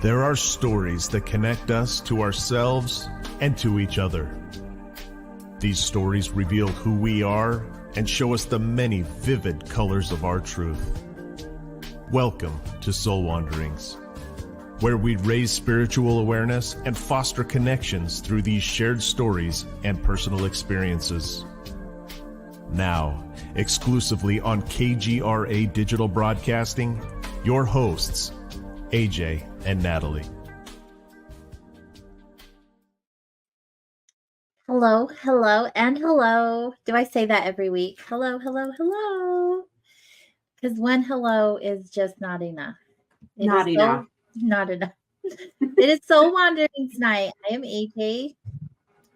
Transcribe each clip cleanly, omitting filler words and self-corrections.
There are stories that connect us to ourselves and to each other. These stories reveal who we are and show us the many vivid colors of our truth. Welcome to Soul Wanderings, where we raise spiritual awareness and foster connections through these shared stories and personal experiences. Now, exclusively on KGRA Digital Broadcasting, your hosts, AJ and Natalie. Hello, hello, and hello. Do I say that every week? Hello, hello, hello. Because one hello is just not enough. Not enough. Not enough. It is Soul Wanderings night. I am AJ.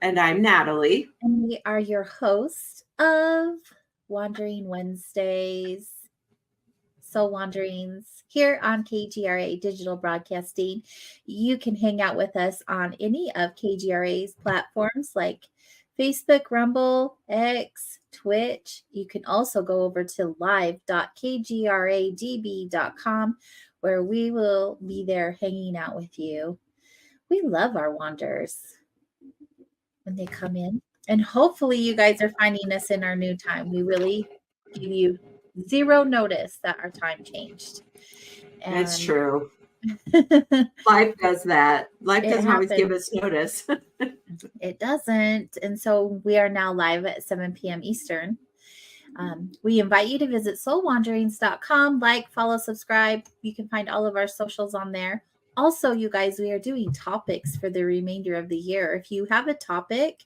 And I'm Natalie. And we are your hosts of Wandering Wednesdays, Soul Wanderings, here on KGRA Digital Broadcasting. You can hang out with us on any of KGRA's platforms like Facebook, Rumble, X, Twitch. You can also go over to live.kgradb.com, where we will be there hanging out with you. We love our wanderers when they come in. And hopefully you guys are finding us in our new time. We really give you zero notice that our time changed. That's true. Life does that. Life doesn't always give us notice. It doesn't. And so we are now live at 7 p.m. Eastern. We invite you to visit soulwanderings.com. Like, follow, subscribe. You can find all of our socials on there. Also, you guys, we are doing topics for the remainder of the year. If you have a topic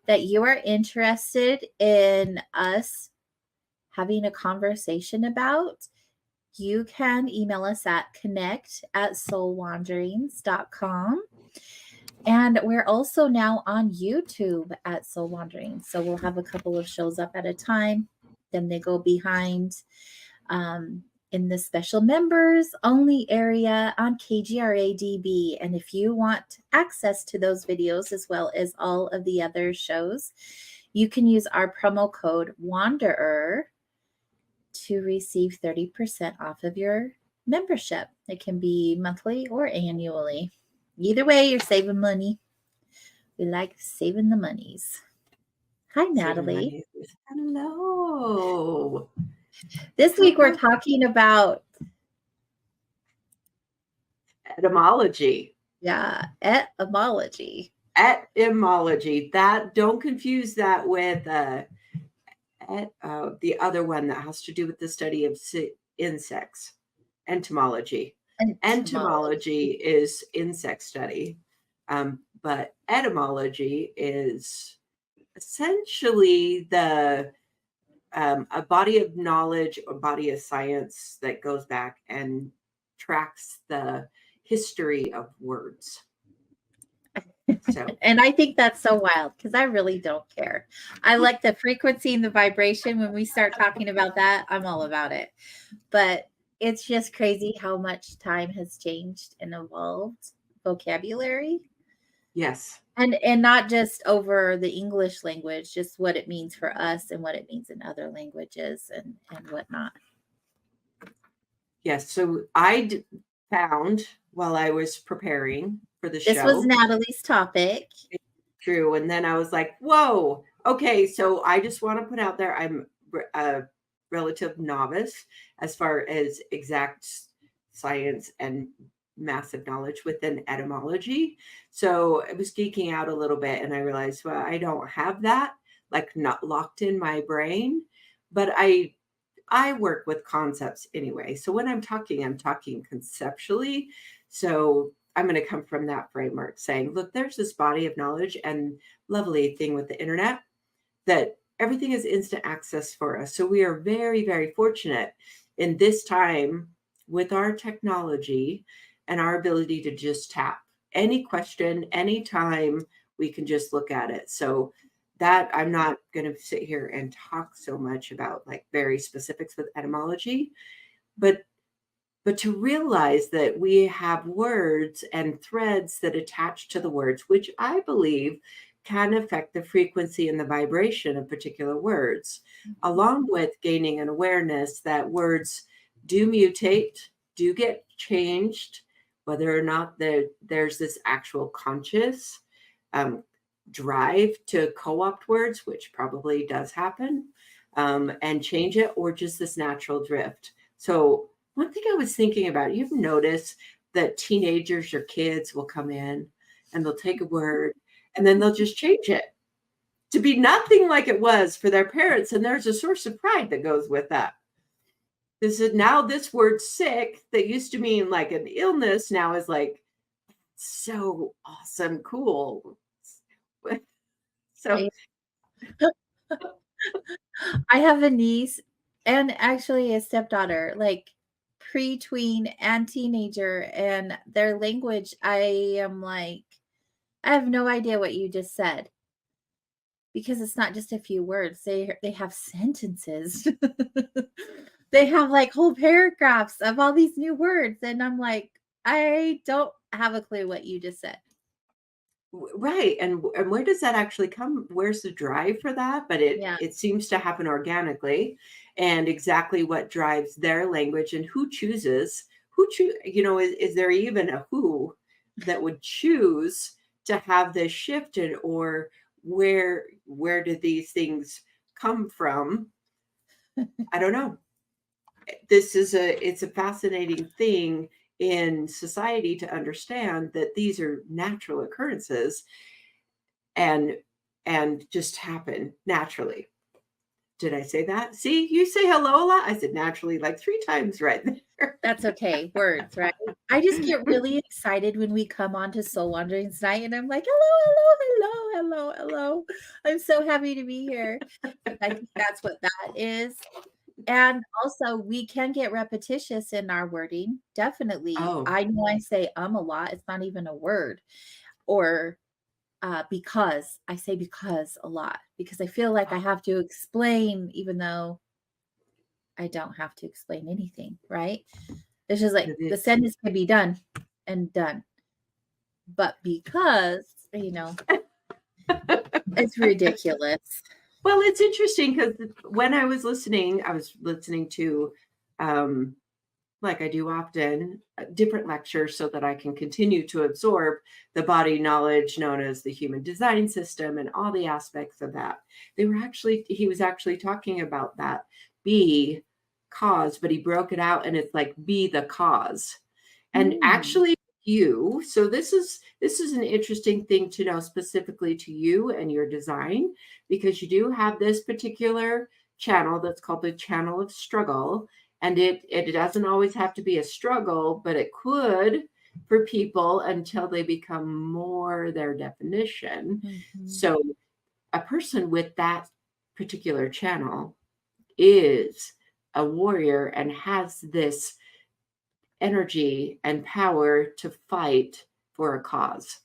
that you are interested in us having a conversation about, you can email us at connect@soulwanderings.com. And we're also now on YouTube at Soul Wanderings. So we'll have a couple of shows up at a time. Then they go behind in the special members only area on KGRA DB. And if you want access to those videos as well as all of the other shows, you can use our promo code WANDERER to receive 30% off of your membership. It can be monthly or annually. Either way, you're saving money. We like saving the monies. Hi, Natalie. Hello. This week we're talking about etymology. Yeah, etymology. Etymology. That, don't confuse that with the other one that has to do with the study of insects. Entomology. Entomology is insect study, but etymology is essentially a body of knowledge or body of science that goes back and tracks the history of words. So, and I think that's so wild because I really don't care. I like the frequency and the vibration. When we start talking about that, I'm all about it. But it's just crazy how much time has changed and evolved vocabulary. Yes. And not just over the English language, just what it means for us and what it means in other languages and whatnot. Yes. So I found while I was preparing for the show. This was Natalie's topic. True. And then I was like, whoa, okay. So I just want to put out there, I'm a relative novice as far as exact science and massive knowledge within etymology. So I was geeking out a little bit and I realized, well, I don't have that, like not locked in my brain, but I work with concepts anyway. So when I'm talking conceptually. So I'm going to come from that framework saying, look, there's this body of knowledge and lovely thing with the internet that everything is instant access for us. So we are very, very fortunate in this time with our technology and our ability to just tap any question, anytime we can just look at it. So that I'm not going to sit here and talk so much about like very specifics with etymology, but to realize that we have words and threads that attach to the words, which I believe can affect the frequency and the vibration of particular words, along with gaining an awareness that words do mutate, do get changed. whether or not there's this actual conscious drive to co-opt words, which probably does happen, and change it, or just this natural drift. So one thing I was thinking about, you've noticed that teenagers or kids will come in and they'll take a word and then they'll just change it to be nothing like it was for their parents. And there's a source of pride that goes with that. This is now this word sick that used to mean like an illness now is like so awesome, cool. So I have a niece and actually a stepdaughter, like pre-tween and teenager, and their language, I am like, I have no idea what you just said. Because it's not just a few words. They have sentences. They have like whole paragraphs of all these new words. And I'm like, I don't have a clue what you just said. right. And where does that actually come? Where's the drive for that? But Yeah. it seems to happen organically, and exactly what drives their language and who chooses, is there even a who that would choose to have this shifted, or where do these things come from? I don't know. It's a fascinating thing in society to understand that these are natural occurrences and just happen naturally. Did I say that? See, you say hello a lot. I said naturally like 3 times right there. That's okay. Words, right? I just get really excited when we come on to Soul Wanderings Night and I'm like, hello. I'm so happy to be here. I think that's what that is. And also, we can get repetitious in our wording. Definitely. Oh, I know I say a lot. It's not even a word. Or because. I say because a lot because I feel like I have to explain, even though I don't have to explain anything, right? It's just like the sentence can be done and done. But because, it's ridiculous. well, it's interesting because when I was listening to, like I do often, different lectures so that I can continue to absorb the body knowledge known as the human design system and all the aspects of that. He was actually talking about that be cause, but he broke it out and it's like be the cause. And actually so this is an interesting thing to know specifically to you and your design, because you do have this particular channel that's called the channel of struggle. And it doesn't always have to be a struggle, but it could for people until they become more their definition. So a person with that particular channel is a warrior and has this energy and power to fight for a cause.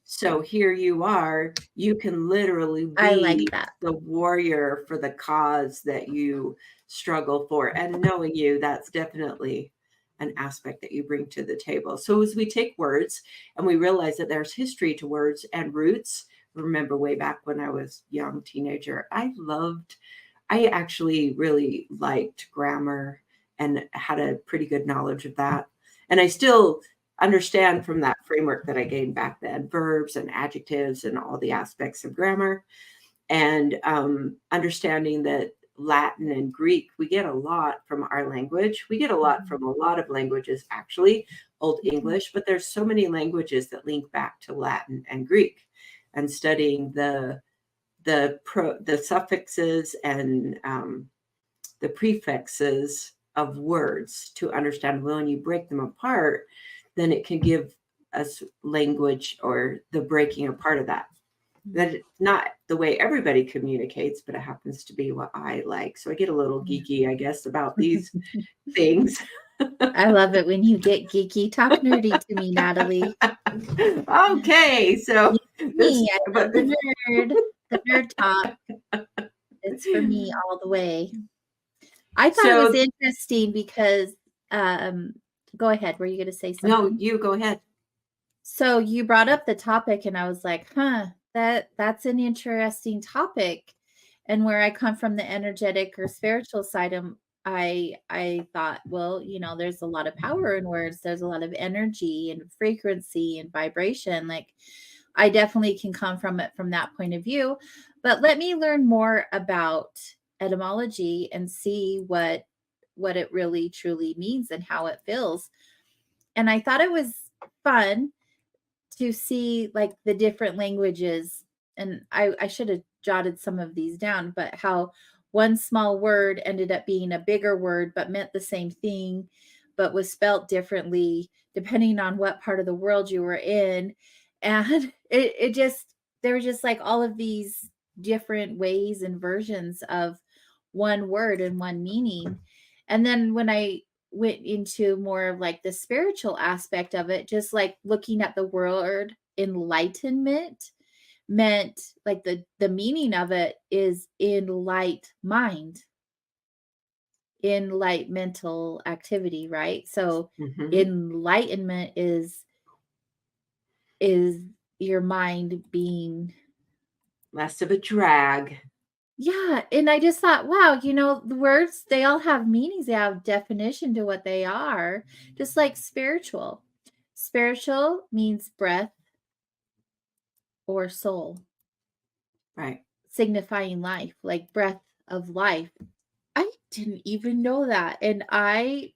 So here you are, you can literally I like be that. the warrior for the cause that you struggle for. And knowing you, that's definitely an aspect that you bring to the table. So as we take words and we realize that there's history to words and roots, remember way back when I was young teenager, I actually really liked grammar and had a pretty good knowledge of that. And I still understand from that framework that I gained back then, verbs and adjectives and all the aspects of grammar, and understanding that Latin and Greek, we get a lot from our language. We get a lot from a lot of languages, actually, Old English, but there's so many languages that link back to Latin and Greek, and studying the suffixes and the prefixes of words to understand. When you break them apart, then it can give us language, or the breaking apart of that. That it's not the way everybody communicates, but it happens to be what I like. So I get a little geeky, I guess, about these things. I love it when you get geeky. Talk nerdy to me, Natalie. Okay, so Me, I love the nerd talk. It's for me all the way. I thought it was interesting because, go ahead. Were you going to say something? No, you go ahead. So you brought up the topic, and I was like, that's an interesting topic. And where I come from, the energetic or spiritual side, I thought, well, there's a lot of power in words. There's a lot of energy and frequency and vibration. Like, I definitely can come from it from that point of view. But let me learn more about etymology and see what it really truly means and how it feels. And I thought it was fun to see like the different languages. And I should have jotted some of these down, but how one small word ended up being a bigger word but meant the same thing, but was spelt differently depending on what part of the world you were in. And it just, there were just like all of these different ways and versions of one word and one meaning. And then when I went into more of like the spiritual aspect of it, just like looking at the word enlightenment meant like the meaning of it is in light mind, in light mental activity, right? So Mhm. enlightenment is your mind being, Less of a drag. yeah. And I just thought, wow, the words, they all have meanings, they have definition to what they are, just like spiritual. Spiritual means breath or soul, Right. signifying life, like breath of life. I didn't even know that. And I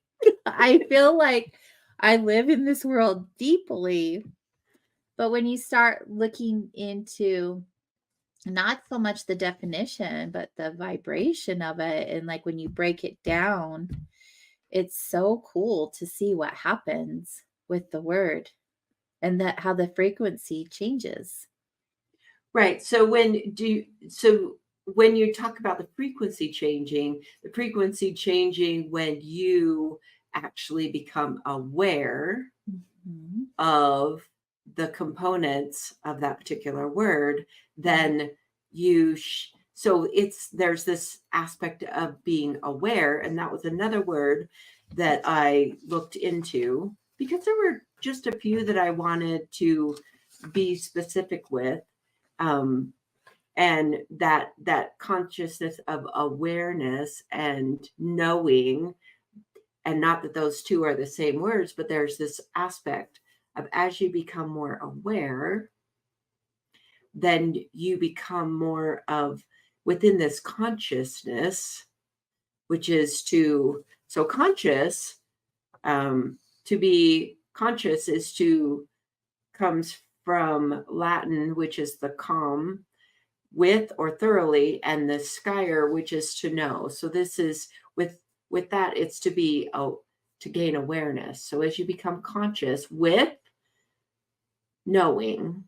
feel like I live in this world deeply. But when you start looking into not so much the definition, but the vibration of it, and like when you break it down, it's so cool to see what happens with the word and that how the frequency changes. Right. So when you talk about the frequency changing when you actually become aware Mhm. of the components of that particular word, then you so there's this aspect of being aware, and that was another word that I looked into because there were just a few that I wanted to be specific with. um, and that consciousness of awareness and knowing, and not that those two are the same words, but there's this aspect of as you become more aware, then you become more of within this consciousness, which is conscious. To be conscious is to comes from Latin, which is the calm, with or thoroughly, and the skyer, which is to know. So this is with that, it's to be to gain awareness. So as you become conscious with knowing,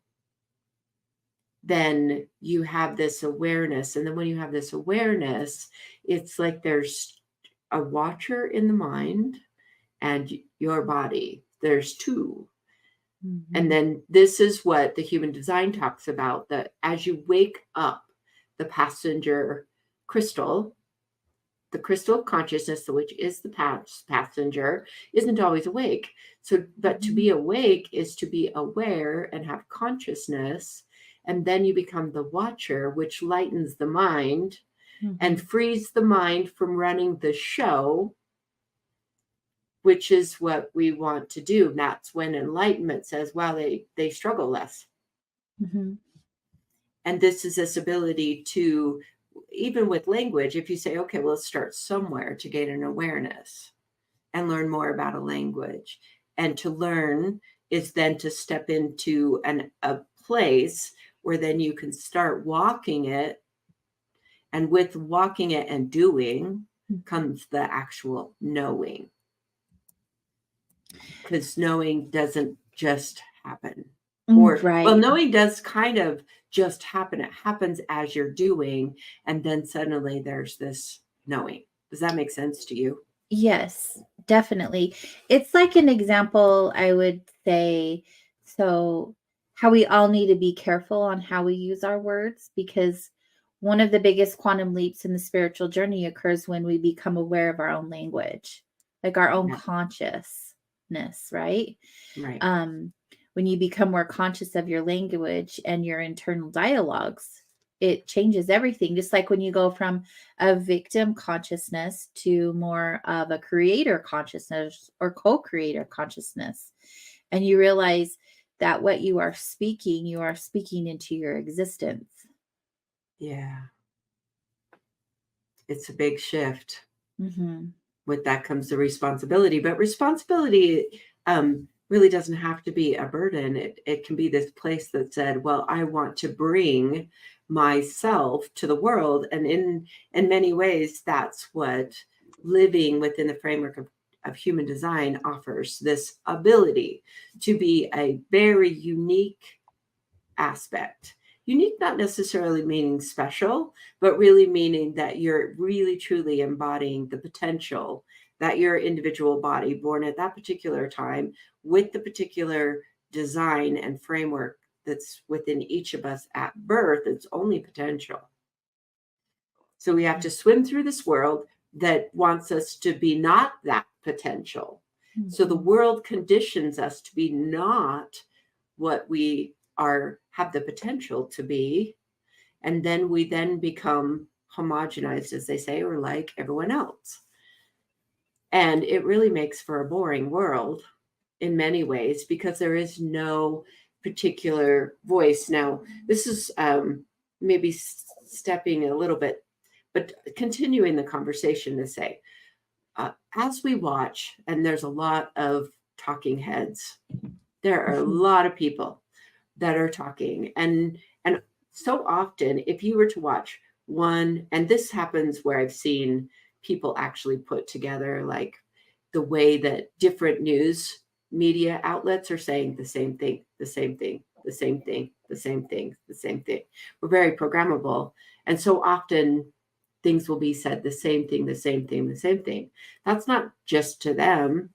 then you have this awareness. And then when you have this awareness, it's like there's a watcher in the mind and your body. There's two. And then this is what the human design talks about, that as you wake up, the passenger crystal, the crystal of consciousness, which is the passenger, isn't always awake. So, but to be awake is to be aware and have consciousness. And then you become the watcher, which lightens the mind and frees the mind from running the show, which is what we want to do. That's when enlightenment says, wow, they struggle less. Mhm. And this is this ability to, even with language, if you say, okay, well, let's start somewhere to gain an awareness and learn more about a language. And to learn is then to step into a place where then you can start walking it. And with walking it and doing comes the actual knowing. Because knowing doesn't just happen. Or, well, Right. knowing does kind of just happen. It happens as you're doing, and then suddenly there's this knowing. Does that make sense to you? Yes, definitely. It's like an example, I would say, so how we all need to be careful on how we use our words, because one of the biggest quantum leaps in the spiritual journey occurs when we become aware of our own language, like our own Yeah. consciousness, right? Right. When you become more conscious of your language and your internal dialogues, it changes everything. Just like when you go from a victim consciousness to more of a creator consciousness or co-creator consciousness. And you realize that what you are speaking into your existence. Yeah. It's a big shift. Mm-hmm. With that comes the responsibility, but responsibility really doesn't have to be a burden. It can be this place that said, well, I want to bring myself to the world. And in many ways, that's what living within the framework of human design offers, this ability to be a very unique aspect. Unique, not necessarily meaning special, but really meaning that you're really truly embodying the potential that your individual body, born at that particular time with the particular design and framework that's within each of us at birth, it's only potential. So we have to swim through this world that wants us to be not that potential. Mm-hmm. So the world conditions us to be not what we have the potential to be, and then we become homogenized, as they say, or like everyone else. And it really makes for a boring world in many ways because there is no particular voice. Now, this is maybe stepping a little bit, but continuing the conversation to say, as we watch, and there's a lot of talking heads, there are a lot of people that are talking, and so often if you were to watch one, and this happens where I've seen people actually put together like the way that different news media outlets are saying the same thing, the same thing, the same thing, the same thing, the same thing. We're very programmable, and so often things will be said the same thing, the same thing, the same thing. That's not just to them.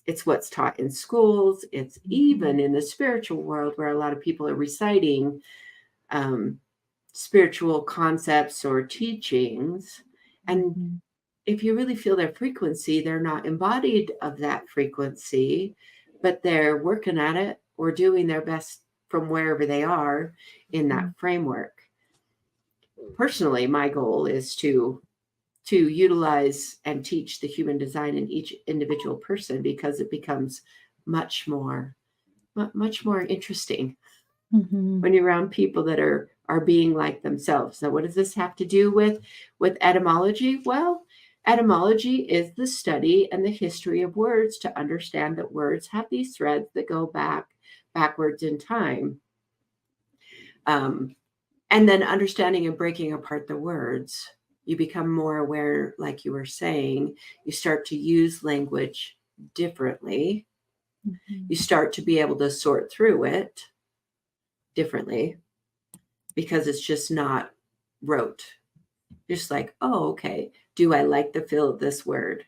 It's what's taught in schools. It's even in the spiritual world where a lot of people are reciting spiritual concepts or teachings. And if you really feel their frequency, they're not embodied of that frequency, but they're working at it or doing their best from wherever they are in that framework. Personally, my goal is to utilize and teach the human design in each individual person, because it becomes much more interesting when you're around people that are being like themselves. So what does this have to do with etymology? Well, etymology is the study and the history of words, to understand that words have these threads that go backwards in time. And then understanding and breaking apart the words, you become more aware, like you were saying. You start to use language differently. You start to be able to sort through it differently, because it's just not rote. Just like, oh, okay, do I like the feel of this word?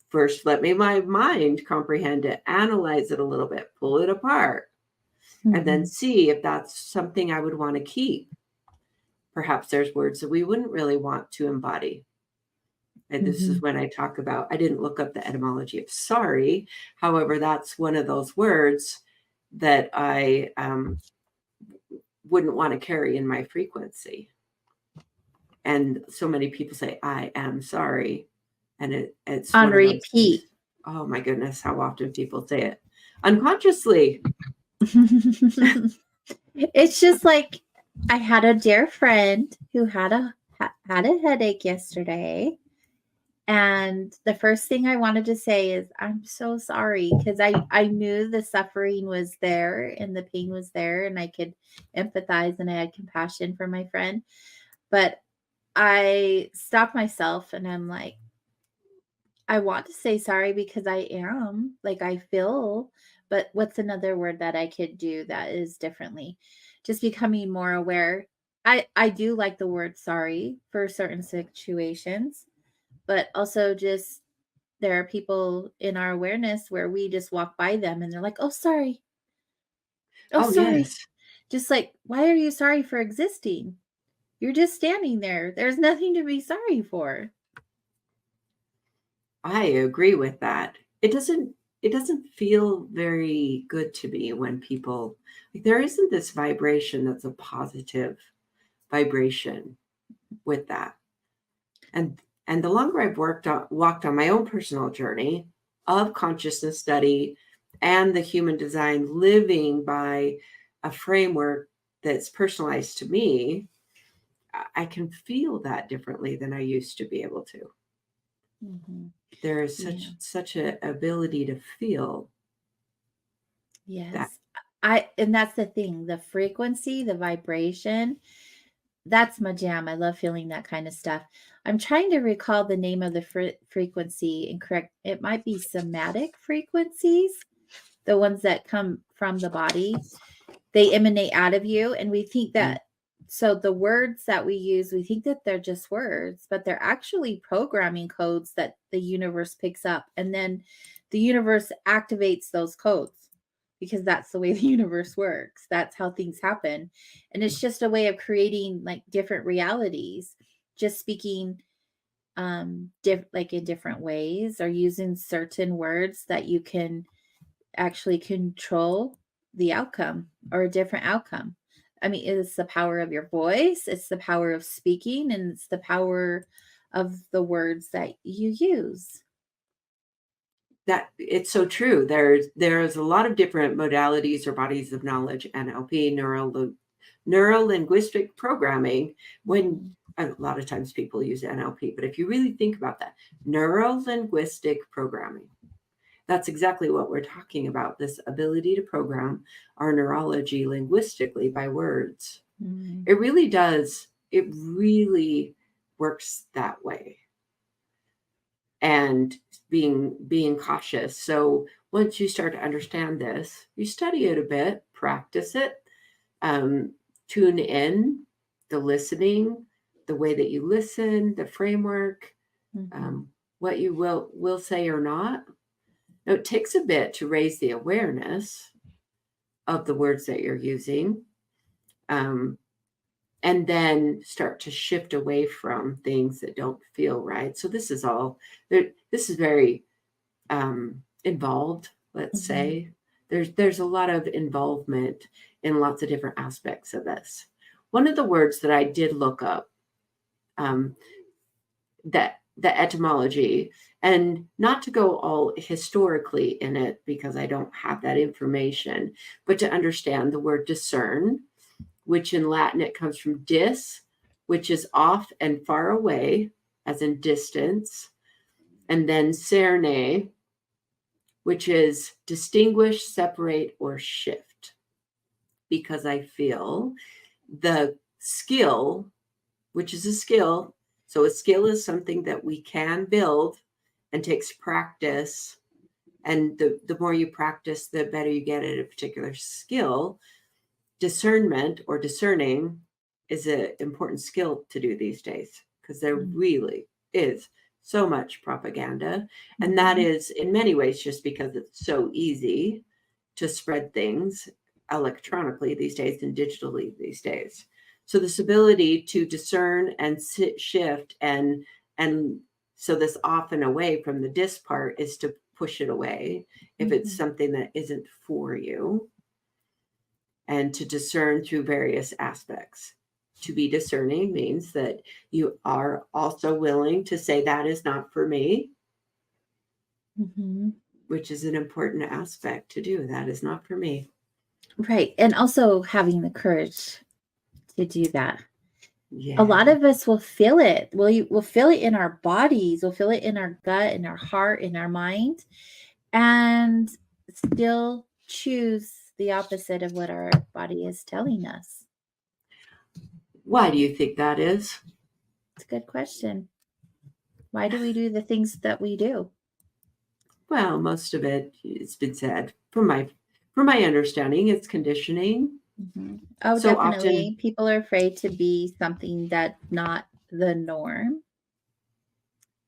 First, let me my mind comprehend it, analyze it a little bit, pull it apart, and then see if that's something I would want to keep. Perhaps there's words that we wouldn't really want to embody. And this is when I talk about, I didn't look up the etymology of sorry. However, that's one of those words that I wouldn't want to carry in my frequency. And so many people say, I am sorry. And it's on repeat. Oh my goodness, how often people say it unconsciously. It's just like, I had a dear friend who had a headache yesterday. And the first thing I wanted to say is, I'm so sorry, because I knew the suffering was there and the pain was there, and I could empathize and I had compassion for my friend. But I stopped myself and I'm like, I want to say sorry because I am, like, I feel, but what's another word that I could do that is differently? Just becoming more aware. I do like the word sorry for certain situations, but also just there are people in our awareness where we just walk by them and they're like, oh, sorry. Oh, sorry. Yes. Just like, why are you sorry for existing? You're just standing there. There's nothing to be sorry for. I agree with that. It doesn't feel very good to me when people, like, there isn't this vibration that's a positive vibration with that. And the longer I've walked on my own personal journey of consciousness study and the human design, living by a framework that's personalized to me, I can feel that differently than I used to be able to. Mm-hmm. There is Yeah. such an ability to feel. Yes. And that's the thing, the frequency, the vibration, that's my jam. I love feeling that kind of stuff. I'm trying to recall the name of the frequency and correct. It might be somatic frequencies, the ones that come from the body. They emanate out of you. And we think that, so the words that we use, we think that they're just words, but they're actually programming codes that the universe picks up. And then the universe activates those codes because that's the way the universe works. That's how things happen. And it's just a way of creating like different realities, just speaking like in different ways or using certain words that you can actually control the outcome or a different outcome. I mean, it's the power of your voice, it's the power of speaking, and it's the power of the words that you use. That it's so true. There's a lot of different modalities or bodies of knowledge, NLP, neuro-linguistic programming. When a lot of times people use NLP, but if you really think about that, neuro-linguistic programming, that's exactly what we're talking about. This ability to program our neurology linguistically by words. Mm-hmm. It really does. It really works that way. And being cautious. So once you start to understand this, you study it a bit, practice it, tune in the listening, the way that you listen, the framework, what you will say or not. Now, it takes a bit to raise the awareness of the words that you're using, and then start to shift away from things that don't feel right. So this is very involved, let's say. There's a lot of involvement in lots of different aspects of this. One of the words that I did look up, that the etymology, and not to go all historically in it because I don't have that information, but to understand the word discern, which in Latin it comes from dis, which is off and far away, as in distance, and then cerne, which is distinguish, separate, or shift. Because I feel the skill, which is a skill, so a skill is something that we can build and takes practice. And the more you practice, the better you get at a particular skill. Discernment or discerning is an important skill to do these days because there really is so much propaganda. And that is in many ways just because it's so easy to spread things electronically these days and digitally these days. So this ability to discern and shift and so this off and away from the dis part is to push it away if it's something that isn't for you, and to discern through various aspects. To be discerning means that you are also willing to say that is not for me, which is an important aspect to do. That is not for me. Right. And also having the courage to do that. Yeah. A lot of us will feel it. We'll feel it in our bodies. We'll feel it in our gut, in our heart, in our mind, and still choose the opposite of what our body is telling us. Why do you think that is? It's a good question. Why do we do the things that we do? Well, most of it's been said. From my understanding, it's conditioning. Oh, So definitely. often People are afraid to be something that's not the norm,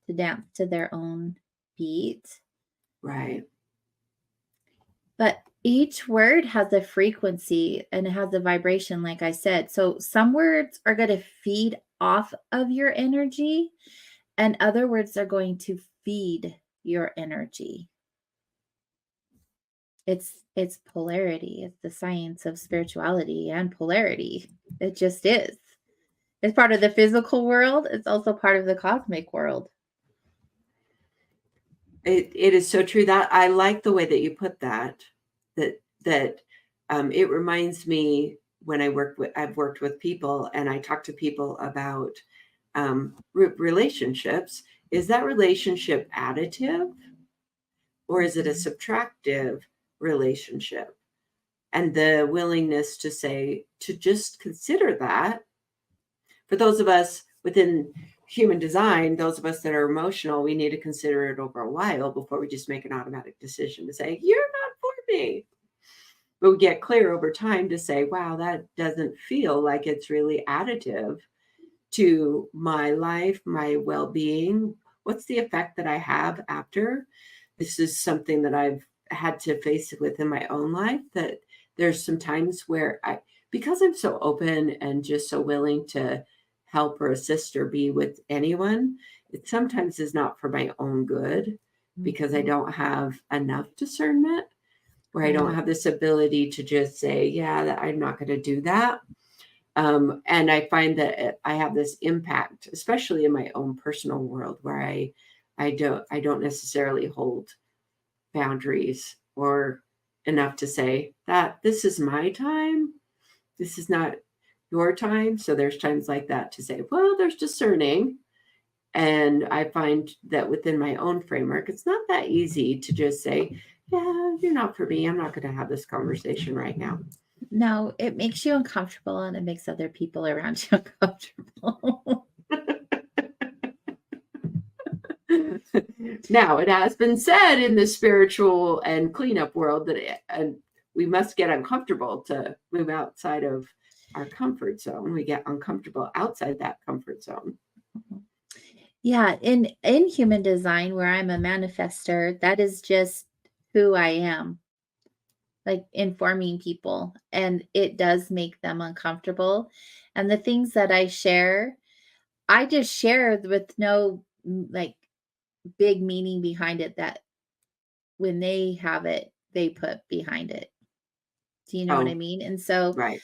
to dance to their own beat. Right. But each word has a frequency and it has a vibration, like I said. So some words are going to feed off of your energy, and other words are going to feed your energy. It's polarity. It's the science of spirituality and polarity. It just is. It's part of the physical world. It's also part of the cosmic world. It is so true. That I like the way that you put that. It reminds me when I've worked with people and I talk to people about relationships. Is that relationship additive or is it a subtractive relationship? And the willingness to say, to just consider that. For those of us within human design, those of us that are emotional, we need to consider it over a while before we just make an automatic decision to say, you're not for me. But we get clear over time to say, wow, that doesn't feel like it's really additive to my life, my well-being. What's the effect that I have after? This is something that I've had to face within my own life, that there's some times where because I'm so open and just so willing to help or assist or be with anyone, it sometimes is not for my own good because I don't have enough discernment, where I don't have this ability to just say, yeah, I'm not going to do that. And I find that I have this impact, especially in my own personal world, where I don't necessarily hold boundaries or enough to say that this is my time. This is not your time. So there's times like that to say, well, there's discerning. And I find that within my own framework, it's not that easy to just say, yeah, you're not for me. I'm not going to have this conversation right now. No, it makes you uncomfortable and it makes other people around you uncomfortable. Now, it has been said in the spiritual and cleanup world that we must get uncomfortable to move outside of our comfort zone. We get uncomfortable outside that comfort zone. Yeah, in human design, where I'm a manifester, that is just who I am, like informing people, and it does make them uncomfortable. And the things that I share, I just share with no like big meaning behind it, that when they have it, they put behind it. Do you know what I mean? And so Right.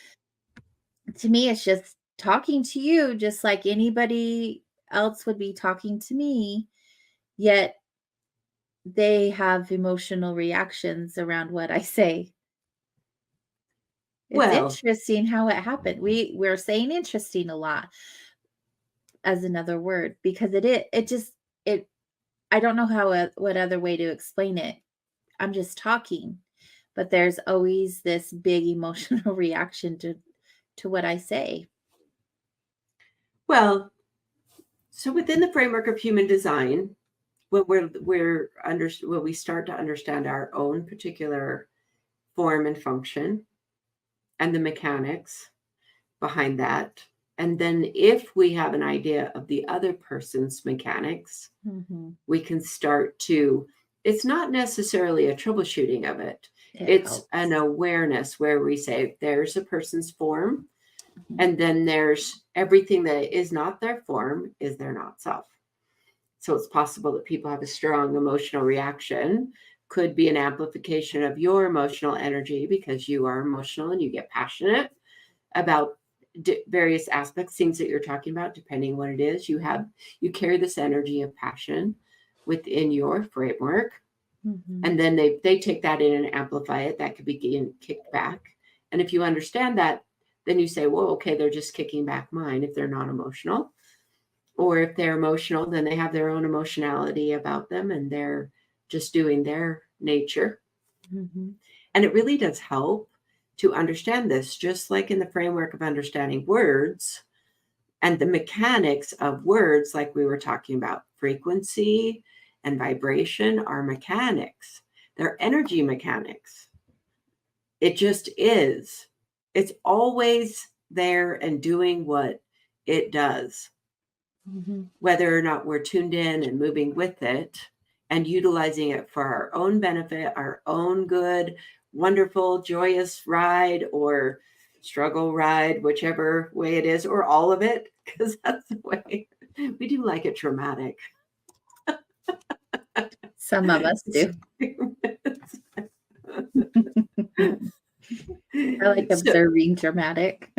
to me, it's just talking to you just like anybody else would be talking to me, yet they have emotional reactions around what I say. It's interesting how it happened. We're saying interesting a lot as another word because it I don't know what other way to explain it. I'm just talking, but there's always this big emotional reaction to what I say. Well, so within the framework of human design, when we start to understand our own particular form and function and the mechanics behind that, and then if we have an idea of the other person's mechanics, we can start to, it's not necessarily a troubleshooting of it. It's helps. An awareness where we say there's a person's form, and then there's everything that is not their form is their not self. So it's possible that people have a strong emotional reaction, could be an amplification of your emotional energy because you are emotional and you get passionate about various aspects, things that you're talking about, depending what it is. You carry this energy of passion within your framework. And then they take that in and amplify it. That could be kicked back. And if you understand that, then you say, well, okay, they're just kicking back mine if they're not emotional. Or if they're emotional, then they have their own emotionality about them and they're just doing their nature. And it really does help to understand this, just like in the framework of understanding words and the mechanics of words, like we were talking about, frequency and vibration are mechanics. They're energy mechanics. It just is. It's always there and doing what it does. Whether or not we're tuned in and moving with it and utilizing it for our own benefit, our own good, wonderful, joyous ride or struggle ride, whichever way it is, or all of it, because that's the way we do like it traumatic. Some of us do. I like observing dramatic.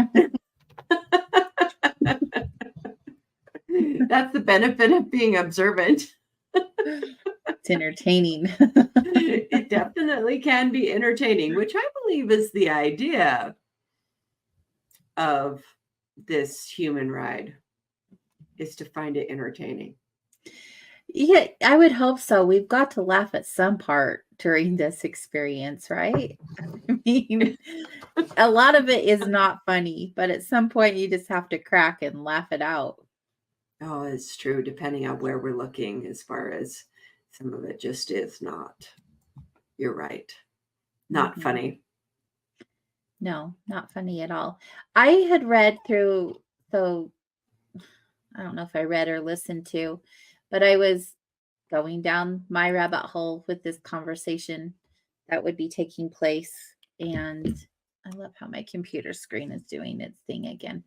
That's the benefit of being observant. It's entertaining. It definitely can be entertaining, which I believe is the idea of this human ride, is to find it entertaining. Yeah, I would hope so. We've got to laugh at some part during this experience, right? I mean, a lot of it is not funny, but at some point you just have to crack and laugh it out. Oh, it's true, depending on where we're looking, as far as some of it just is not. You're right. Not funny. No, not funny at all. I had read through, so I don't know if I read or listened to, but I was going down my rabbit hole with this conversation that would be taking place. And I love how my computer screen is doing its thing again.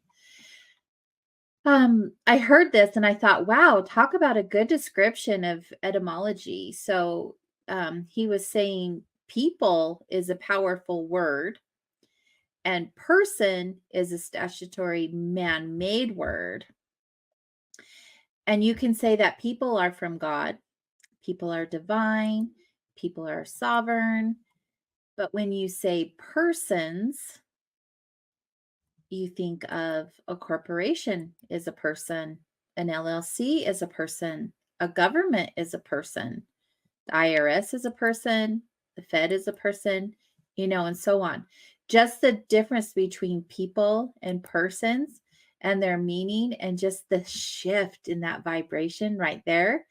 I heard this and I thought, wow, talk about a good description of etymology. So he was saying people is a powerful word and person is a statutory man-made word. And you can say that people are from God, people are divine, people are sovereign. But when you say persons, you think of a corporation is a person, an LLC is a person, a government is a person, the IRS is a person, the Fed is a person, and so on. Just the difference between people and persons and their meaning and just the shift in that vibration right there,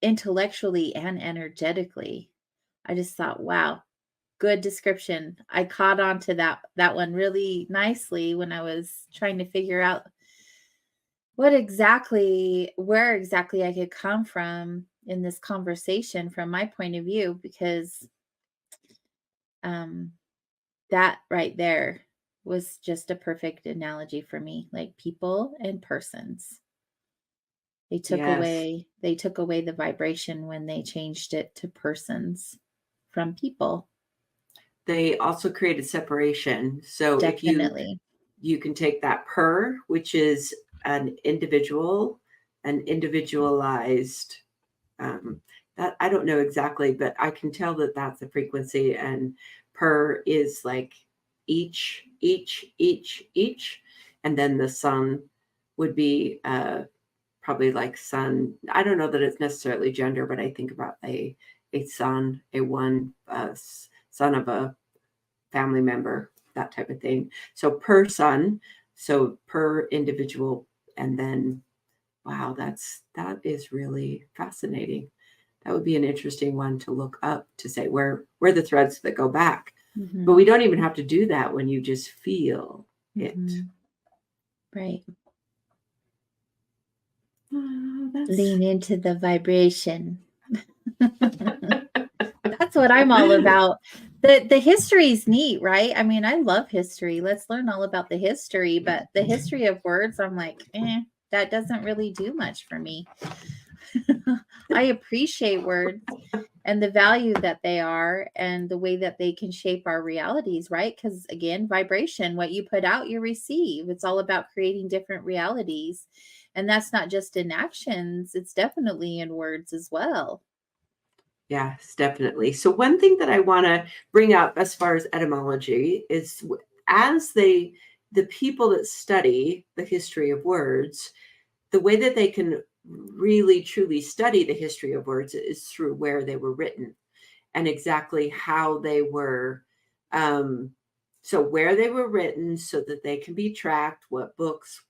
intellectually and energetically. I just thought, wow, good description. I caught on to that one really nicely when I was trying to figure out where exactly I could come from in this conversation from my point of view, because that right there was just a perfect analogy for me, like people and persons. They took away the vibration when they changed it to persons from people. They also created separation. So Definitely. if you can take that per, which is an individual, an individualized, that I don't know exactly, but I can tell that that's a frequency, and per is like each, and then the sun would be probably like son. I don't know that it's necessarily gender, but I think about a son, son of a family member, that type of thing. So per son, so per individual, and then wow, that is really fascinating. That would be an interesting one to look up, to say where the threads that go back. But we don't even have to do that when you just feel it. Right. Lean into the vibration. That's what I'm all about. The history is neat, right? I mean, I love history. Let's learn all about the history, but the history of words, I'm like, that doesn't really do much for me. I appreciate words and the value that they are and the way that they can shape our realities, right? Because again, vibration, what you put out, you receive. It's all about creating different realities. And that's not just in actions, it's definitely in words as well. Yes, definitely. So one thing that I want to bring up as far as etymology is, as the people that study the history of words, the way that they can really truly study the history of words is through where they were written and exactly how they were, so where they were written, so that they can be tracked, what books,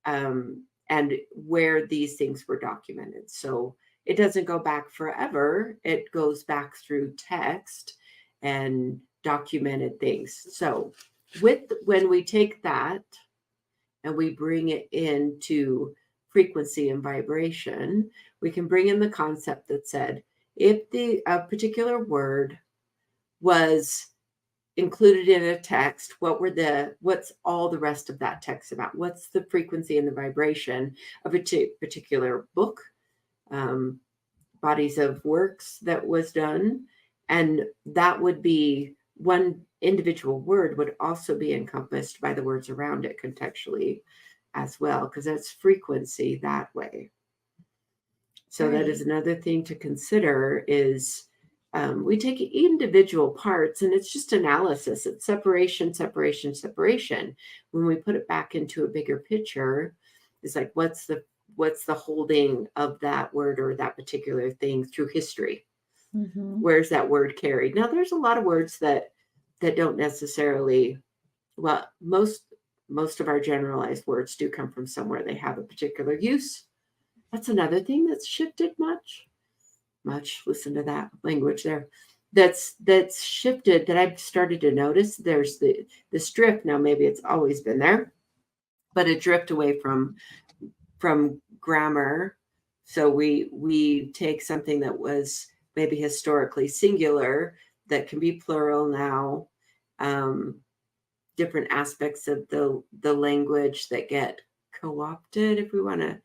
and where these things were documented. So it doesn't go back forever. It goes back through text and documented things. So when we take that and we bring it into frequency and vibration, we can bring in the concept that said, if a particular word was included in a text, what's all the rest of that text about? What's the frequency and the vibration of a particular book, bodies of works that was done? And that would be one individual word would also be encompassed by the words around it contextually. as well, because that's frequency that way. So that is another thing to consider is we take individual parts and it's just analysis. It's separation, separation, separation. When we put it back into a bigger picture, it's like, what's the holding of that word or that particular thing through history? Where's that word carried? Now, there's a lot of words that don't necessarily, well, most of our generalized words do come from somewhere. They have a particular use. That's another thing that's shifted much. Listen to that language there. That's shifted that I've started to notice. There's this drift. Now, maybe it's always been there, but a drift away from grammar. So we take something that was maybe historically singular that can be plural now. Different aspects of the language that get co-opted, if we want to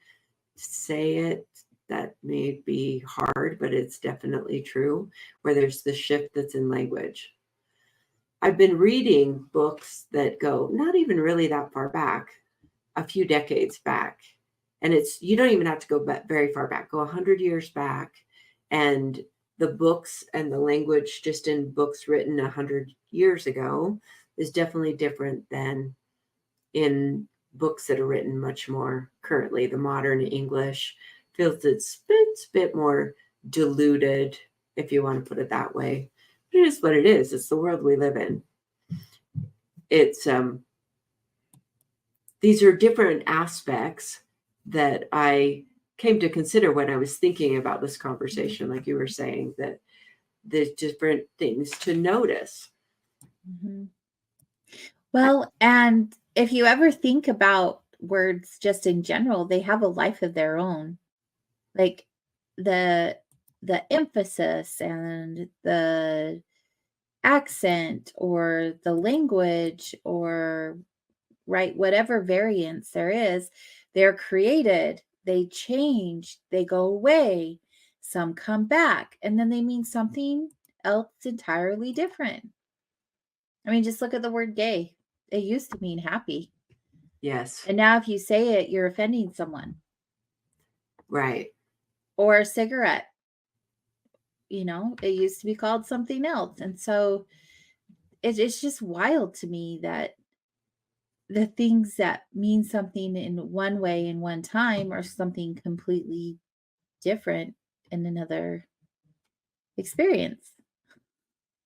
say it. That may be hard, but it's definitely true, where there's the shift that's in language. I've been reading books that go not even really that far back, a few decades back. And you don't even have to go back very far back, go 100 years back. And the books and the language just in books written 100 years ago is definitely different than in books that are written much more currently. The modern English feels it's a bit more diluted, if you want to put it that way. But it is what it is. It's the world we live in. It's these are different aspects that I came to consider when I was thinking about this conversation, like you were saying, that there's different things to notice. Well, and if you ever think about words just in general, they have a life of their own. Like the emphasis and the accent or the language or whatever variance there is, they're created, they change, they go away, some come back, and then they mean something else entirely different. I mean, just look at the word gay. It used to mean happy. Yes. And now if you say it, you're offending someone. Right. Or a cigarette. It used to be called something else. And so it's just wild to me that the things that mean something in one way in one time are something completely different in another experience.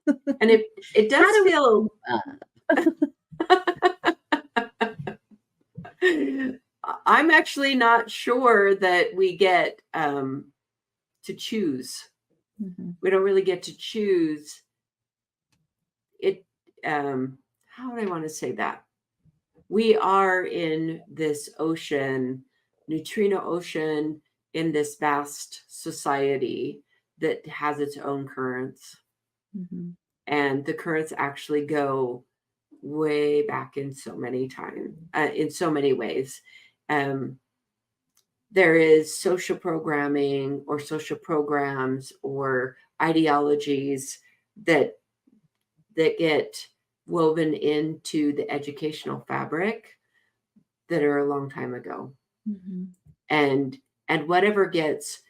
And it does feel I'm actually not sure that we get to choose. We don't really get to choose it. How would I want to say that? We are in this ocean, neutrino ocean, in this vast society that has its own currents. And the currents actually go way back in so many ways. There is social programming or social programs or ideologies that get woven into the educational fabric that are a long time ago. And whatever gets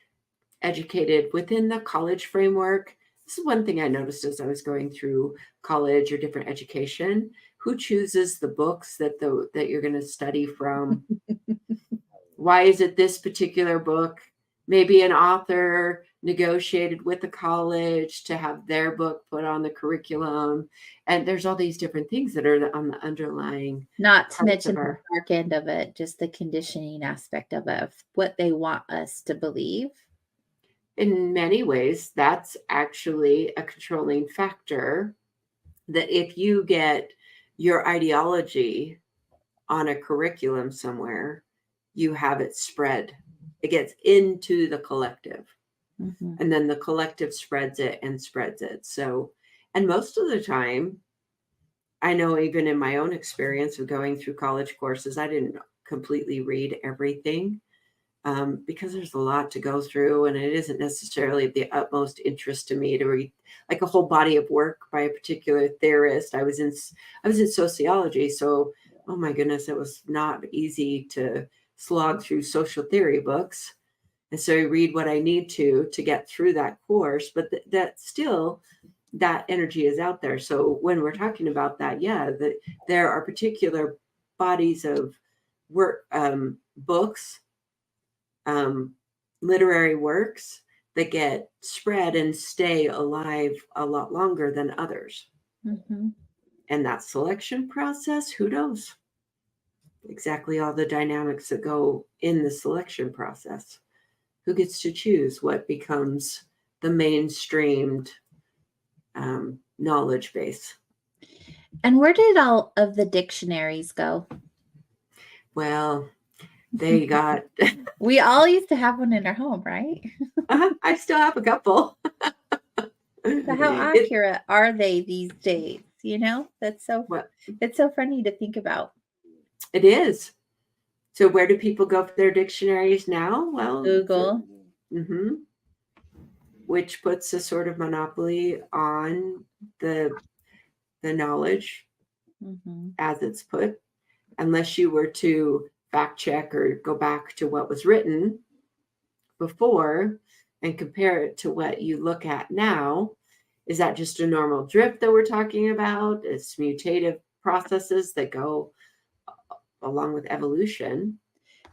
educated within the college framework. This is one thing I noticed as I was going through college or different education. Who chooses the books that you're going to study from? Why is it this particular book? Maybe an author negotiated with the college to have their book put on the curriculum. And there's all these different things that are on the underlying. Not to mention the dark end of it, just the conditioning aspect of it, of what they want us to believe. In many ways, that's actually a controlling factor, that if you get your ideology on a curriculum somewhere, you have it spread. It gets into the collective. And then the collective spreads it. So, and most of the time, I know even in my own experience of going through college courses, I didn't completely read everything. Because there's a lot to go through, and it isn't necessarily of the utmost interest to me to read like a whole body of work by a particular theorist. I was in sociology, so oh my goodness, it was not easy to slog through social theory books. And so I read what I need to get through that course, but that still, that energy is out there. So when we're talking about that, yeah, that there are particular bodies of work, books, literary works that get spread and stay alive a lot longer than others. Mm-hmm. And that selection process, who knows exactly all the dynamics that go in the selection process? Who gets to choose what becomes the mainstreamed knowledge base? And where did all of the dictionaries go? Well, they got. We all used to have one in our home, right? I still have a couple. So how accurate are they these days? You know, that's so. Well, it's so funny to think about. it is. So where do people go for their dictionaries now? Well, Google. Which puts a sort of monopoly on the knowledge as it's put, unless you were to fact check or go back to what was written before and compare it to what you look at now. Is that just a normal drift that we're talking about? It's mutative processes that go along with evolution.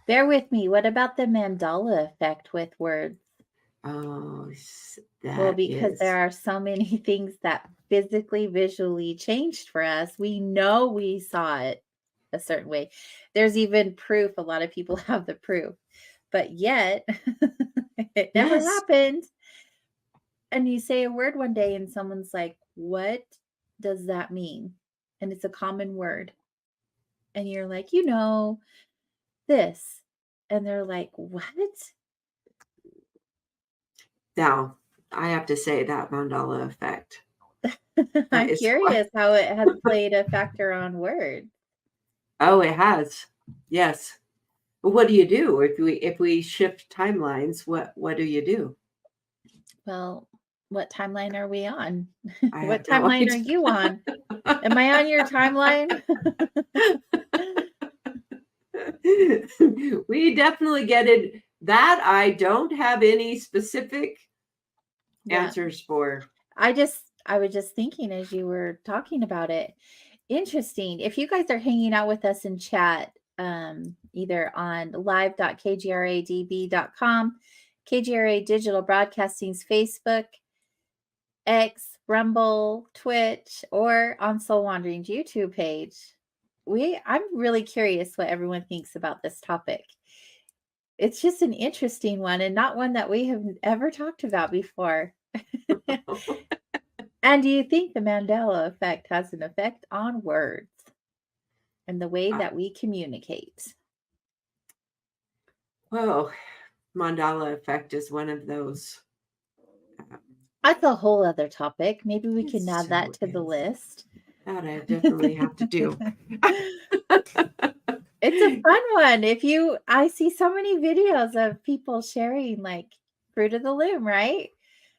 Bear with me. What about the Mandela effect with words? Oh, well, because there are so many things that physically, visually changed for us. We know we saw it a certain way. There's even proof. A lot of people have the proof, but yet it never happened. And you say a word one day and someone's like, what does that mean? And it's a common word. And you're like, you know, this. And they're like, what? Now, I have to say that Mandela effect. I'm curious how it has played a factor on words. Oh, it has. Yes. But what do you do if we shift timelines? What do you do? Well, what timeline are we on? I What have no timeline idea. are you on? Am I on your timeline? We definitely get it. That I don't have any specific answers for. I was just thinking as you were talking about it. Interesting. If you guys are hanging out with us in chat, either on live.kgradb.com, KGRA Digital Broadcasting's Facebook, X, Rumble, Twitch, or on Soul Wanderings YouTube page. I'm really curious what everyone thinks about this topic. It's just an interesting one and not one that we have ever talked about before. And do you think the Mandela effect has an effect on words and the way that we communicate? Well, Mandela effect is one of those. That's a whole other topic. Maybe we can add that to the list. That I definitely have to do. It's a fun one. I see so many videos of people sharing like Fruit of the Loom, right?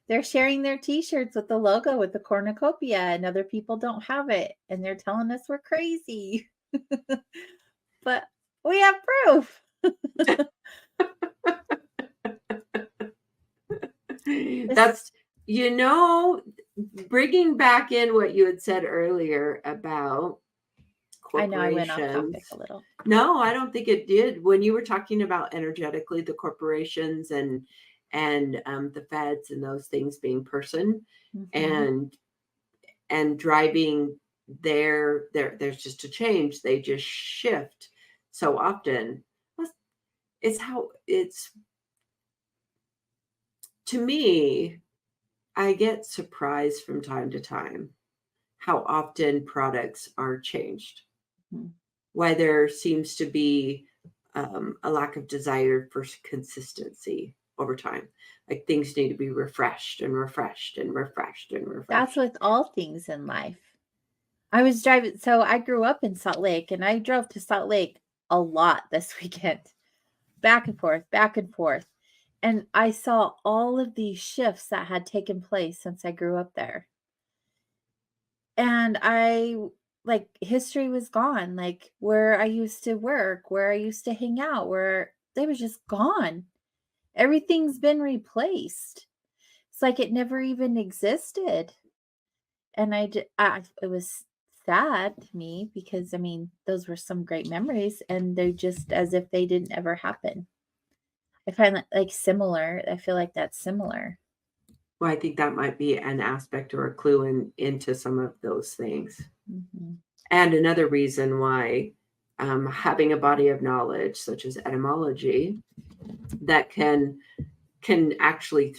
They're sharing their t-shirts with the logo with the cornucopia and other people don't have it. And they're telling us we're crazy. But we have proof. That's, bringing back in what you had said earlier about corporations. I know I went off topic a little. No, I don't think it did. When you were talking about energetically the corporations and the feds and those things being person and driving there's just a change. They just shift so often. To me, I get surprised from time to time how often products are changed. Why there seems to be a lack of desire for consistency over time. Like things need to be refreshed and refreshed and refreshed and refreshed. That's with all things in life. I was driving, so I grew up in Salt Lake and I drove to Salt Lake a lot this weekend, back and forth, back and forth. And I saw all of these shifts that had taken place since I grew up there. And I like history was gone, like where I used to work, where I used to hang out, where they was just gone. Everything's been replaced. It's like it never even existed. And it was sad to me because I mean, those were some great memories and they're just as if they didn't ever happen. I find that like similar. I feel like that's similar. Well, I think that might be an aspect or a clue into some of those things. Mhm. And another reason why having a body of knowledge such as etymology that can actually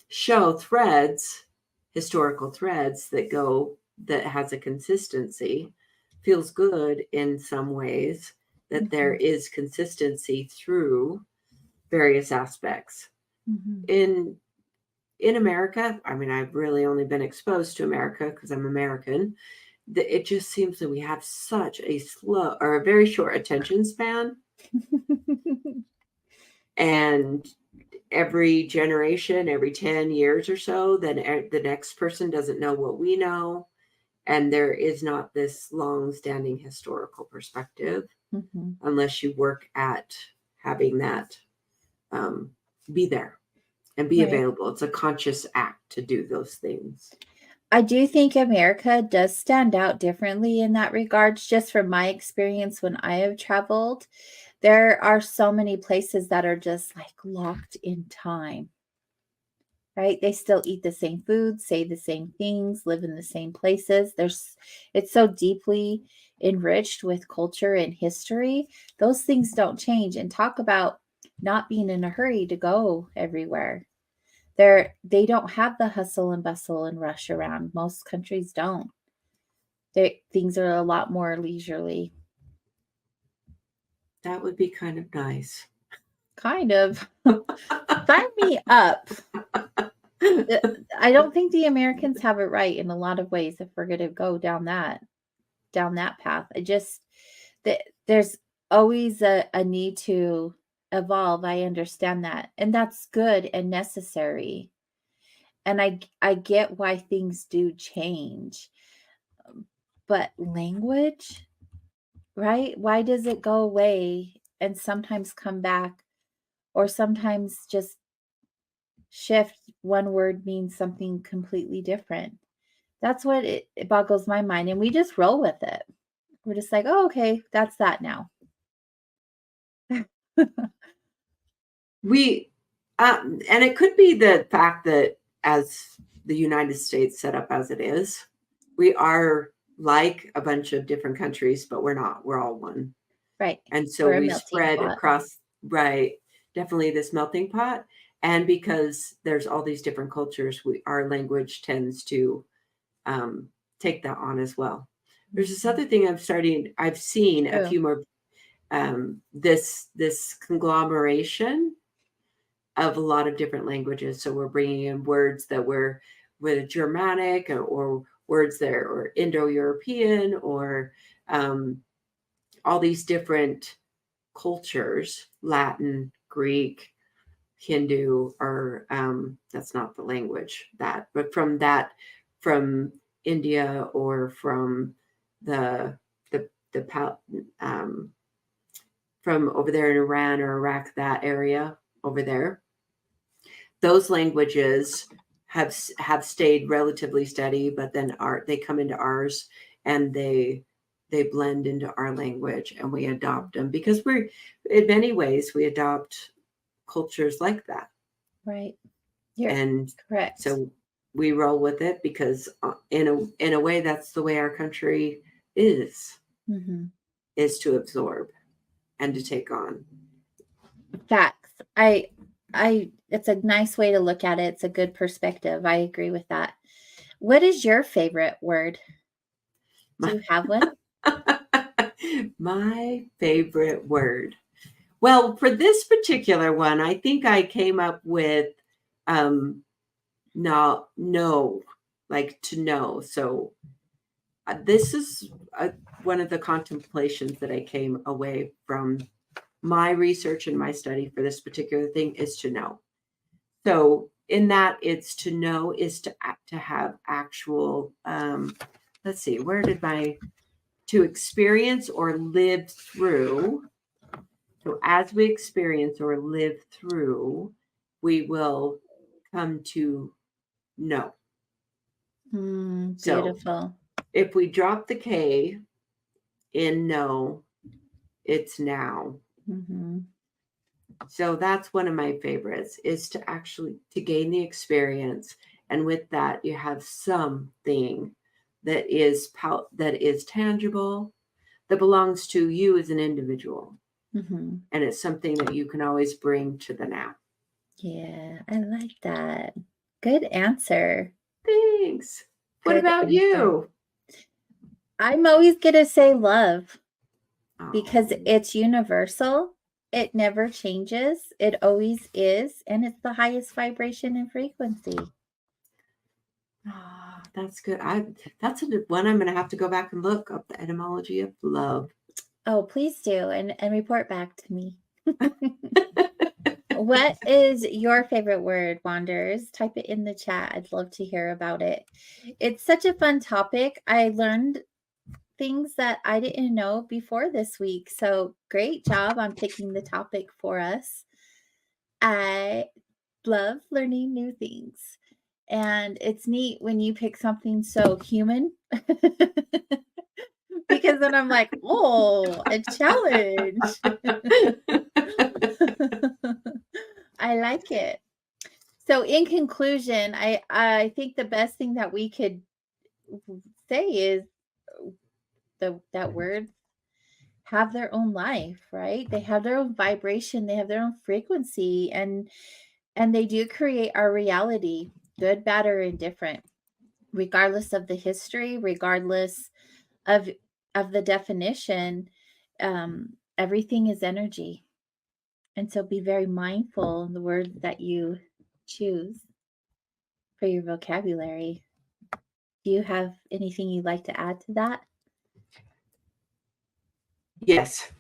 show threads, historical threads that has a consistency, feels good in some ways that there Mhm. is consistency through various aspects. Mhm. In America, I mean, I've really only been exposed to America because I'm American. It just seems that we have such a slow or a very short attention span. And every generation, every 10 years or so, then the next person doesn't know what we know. And there is not this long-standing historical perspective Mhm. unless you work at having that be there and be Right. available. It's a conscious act to do those things. I do think America does stand out differently in that regards, just from my experience when I have traveled. There are so many places that are just like locked in time, right? They still eat the same food, say the same things, live in the same places. It's so deeply enriched with culture and history. Those things don't change. And talk about not being in a hurry to go everywhere. They don't have the hustle and bustle and rush around. Most countries don't. Things are a lot more leisurely. That would be kind of nice. Kind of. Sign me up. I don't think the Americans have it right in a lot of ways if we're going to go down that path. I just there's always a need to evolve. I understand that. And that's good and necessary. And I get why things do change. But language, right? Why does it go away and sometimes come back or sometimes just shift? One word means something completely different. That's what it boggles my mind, and we just roll with it. We're just like, "Oh, okay, that's that now." We and it could be the fact that as the United States set up as it is, we are like a bunch of different countries, but we're not. We're all one. Right. And so We're a we melting spread pot. across, right, definitely this melting pot. And because there's all these different cultures, our language tends to take that on as well. There's this other thing I've seen a True. few more, this conglomeration of a lot of different languages. So we're bringing in words that were with Germanic or words that are Indo-European or all these different cultures, Latin, Greek, Hindu, or that's not the language but from India or from the um, from over there in Iran or Iraq, that area over there. Those languages have stayed relatively steady, but then they come into ours and they blend into our language and we adopt them because in many ways we adopt cultures like that. Right. You're And correct. so we roll with it because in a way that's the way our country is Mhm. to absorb and to take on. Facts. It's a nice way to look at it. It's a good perspective. I agree with that. What is your favorite word? Do you have one? My favorite word. Well, for this particular one, I think I came up with no, like to know. So this is one of the contemplations that I came away from my research and my study for this particular thing is to know. So in that it's to know is to have actual, let's see, to experience or live through. So as we experience or live through, we will come to know. So Beautiful. if we drop the K in know, it's now. Mm-hmm. So that's one of my favorites, is to actually to gain the experience, and with that you have something that is tangible, that belongs to you as an individual, Mm-hmm. and it's something that you can always bring to the now. Yeah, I like that. Good answer. Thanks. What Good about answer. you? I'm always going to say love because Oh. it's universal. It never changes. It always is. And it's the highest vibration and frequency. Ah, that's good. That's one I'm going to have to go back and look up, the etymology of love. Oh, please do. And report back to me. What is your favorite word, Wanderers? Type it in the chat. I'd love to hear about it. It's such a fun topic. I learned things that I didn't know before this week. So great job on picking the topic for us. I love learning new things. And it's neat when you pick something so human. Because then I'm like, oh, a challenge. I like it. So in conclusion, I think the best thing that we could say is that words have their own life, right? They have their own vibration, they have their own frequency, and they do create our reality, good, bad, or indifferent, regardless of the history, regardless of the definition. Everything is energy. And so be very mindful in the words that you choose for your vocabulary. Do you have anything you'd like to add to that? Yes,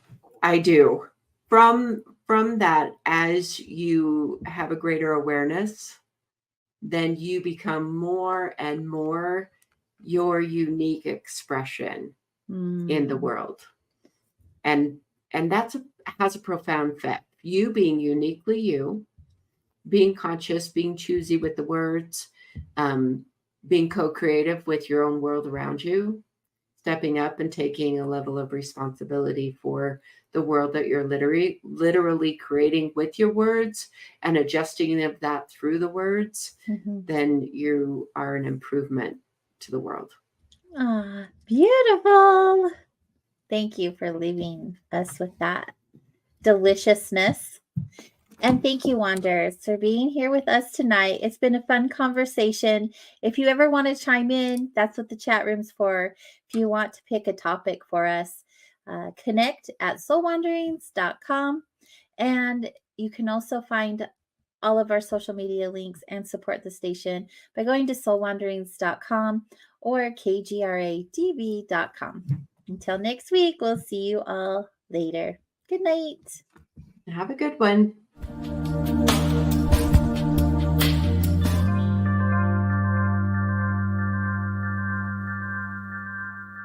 I do. From that, as you have a greater awareness, then you become more and more your unique expression in the world. And that's has a profound effect. You being uniquely you, being conscious, being choosy with the words, being co-creative with your own world around you, stepping up and taking a level of responsibility for the world that you're literally creating with your words, and adjusting of that through the words, then you are an improvement to the world. Ah, beautiful. Thank you for leaving us with that deliciousness. And thank you, Wanderers, for being here with us tonight. It's been a fun conversation. If you ever want to chime in, that's what the chat room's for. If you want to pick a topic for us, connect at soulwanderings.com. And you can also find all of our social media links and support the station by going to soulwanderings.com or kgradb.com. Until next week, we'll see you all later. Good night. Have a good one.